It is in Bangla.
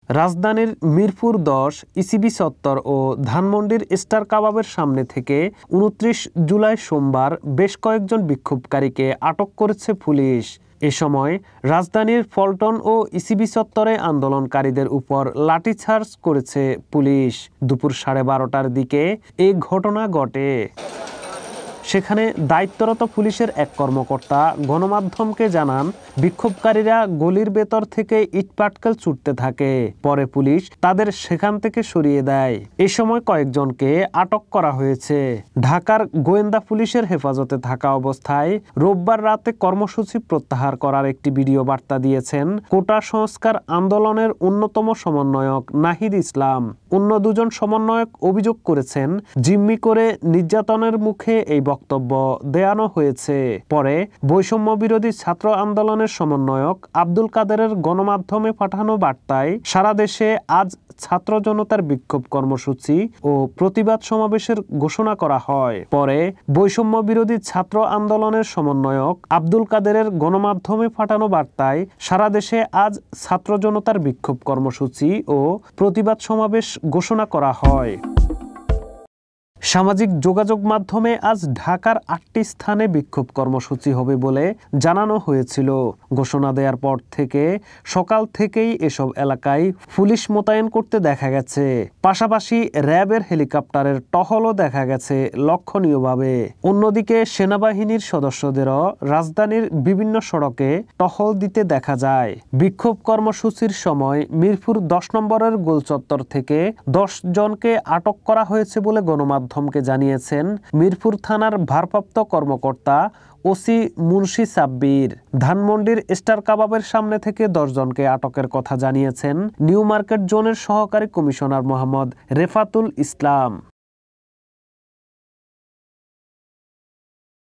রাজধানীর মিরপুর ১০ ইসিবি চত্বর ও ধানমন্ডির স্টার কাবাবের সামনে থেকে ২৯ জুলাই সোমবার বেশ কয়েকজন বিক্ষোভকারীকে আটক করেছে পুলিশ। এ সময় রাজধানীর পল্টন ও ইসিবি চত্বরে আন্দোলনকারীদের উপর লাঠিচার্জ করেছে পুলিশ। দুপুর 12:30টার দিকে এই ঘটনা ঘটে। সেখানে দায়িত্বরত পুলিশের এক কর্মকর্তা গণমাধ্যমকে জানান, বিক্ষোভকারীরা গলির ভেতর থেকে ইটপাটকেল ছুটতে থাকে। পরে পুলিশ তাদের সেখান থেকে সরিয়ে দেয়। এ সময় কয়েকজনকে আটক করা হয়েছে। ঢাকার গোয়েন্দা পুলিশের হেফাজতে থাকা অবস্থায় রোববার রাতে কর্মসূচি প্রত্যাহার করার একটি ভিডিও বার্তা দিয়েছেন কোটা সংস্কার আন্দোলনের অন্যতম সমন্বয়ক নাহিদ ইসলাম। অন্য দুজন সমন্বয়ক অভিযোগ করেছেন, জিম্মি করে নির্যাতনের মুখে এই বক্তব্য দেয়ানো হয়েছে। পরে বৈষম্য বিরোধী ছাত্র আন্দোলনের সমন্বয়ক আব্দুল কাদেরের গণমাধ্যমে পাঠানো বার্তায় সারা দেশে আজ ছাত্র জনতার বিক্ষোভ কর্মসূচি ও প্রতিবাদ সমাবেশের ঘোষণা করা হয়। পরে বৈষম্য বিরোধী ছাত্র আন্দোলনের সমন্বয়ক আব্দুল কাদেরের গণমাধ্যমে পাঠানো বার্তায় সারা দেশে আজ ছাত্র জনতার বিক্ষোভ কর্মসূচি ও প্রতিবাদ সমাবেশ ঘোষণা করা হয়। সামাজিক যোগাযোগ মাধ্যমে আজ ঢাকার ৮টি স্থানে বিক্ষোভ কর্মসূচি হবে বলে জানানো হয়েছিল। ঘোষণা দেওয়ার পর থেকে সকাল থেকেই এসব এলাকায় পুলিশ মোতায়েন করতে দেখা গেছে। পাশাপাশি র্যাবের হেলিকপ্টারের টহলও দেখা গেছে লক্ষণীয়ভাবে। অন্যদিকে সেনাবাহিনীর সদস্যদেরও রাজধানীর বিভিন্ন সড়কে টহল দিতে দেখা যায়। বিক্ষোভ কর্মসূচির সময় মিরপুর ১০ নম্বরের গোলচত্বর থেকে ১০ জনকে আটক করা হয়েছে বলে গণমাধ্যমকে জানিয়েছেন মিরপুর থানার ভারপ্রাপ্ত কর্মকর্তা ওসি মুন্সি সাব্বির। ধানমন্ডির স্টার কাবাবের সামনে থেকে ১০ জনকে আটকের কথা জানিয়েছেন নিউ মার্কেট জোনের সহকারী কমিশনার মোহাম্মদ রেফাতুল ইসলাম।